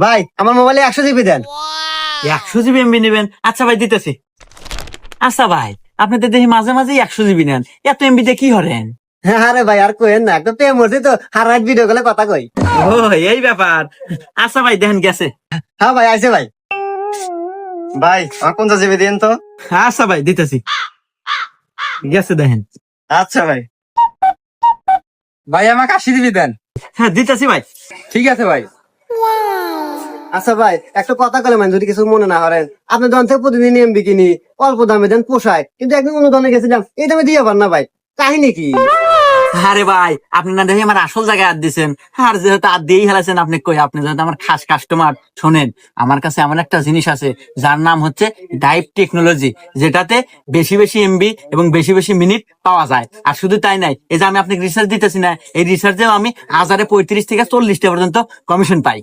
ভাই আমার মোবাইলে 100 জিবি দেন। 100 জিবি এমবি নেবেন? আচ্ছা ভাই দিতেছি। আচ্ছা ভাই, আপনি তো দেখি মাঝে মাঝে 100 জিবি নেন, এত এমবি দিয়ে কি করেন? আরে ভাই আর কোয়েন না, একটা প্রেম মরছি তো, হার রাত ভিডিও কলে কথা কই। ও এই ব্যাপার। আচ্ছা ভাই দেখেন গেছে। হ্যাঁ ভাই আইছে ভাই। ভাই আমার 50 জিবি দিন তো। আচ্ছা ভাই দিতেছি, গেছে দেখেন। আচ্ছা ভাই। ভাই আমাকে 80 জিবি দেন। হ্যাঁ দিতেছি ভাই। ঠিক আছে ভাই। আচ্ছা ভাই একটা কথা কলে মানে যদি কিছু মনে না করেন, আপনি দোকান থেকে প্রতিদিন এমবি কিনি, অল্প দামে দেন পোষায়, কিন্তু একদিন অন্য দোকানে গেছিলাম এই দামে দিয়ে পার না ভাই, কাহিনী কি? আরে ভাই আপনি না দেখি আমার আসল জায়গায় হাত দিয়েছেন, আর যেহেতু হাত দিয়েই হেলাছেন আপনি কই, আপনি যেহেতু আমার খাস কাস্টমার, শোনেন আমার কাছে এমন একটা জিনিস আছে যার নাম হচ্ছে ডাইভ টেকনোলজি, যেটাতে বেশি বেশি এমবি এবং বেশি বেশি মিনিট পাওয়া যায়। আর শুধু তাই নাই, এই যে আমি আপনাকে রিসার্চ দিতেছি না, এই রিসার্চেও আমি 1035 থেকে 40টা পর্যন্ত কমিশন পাই।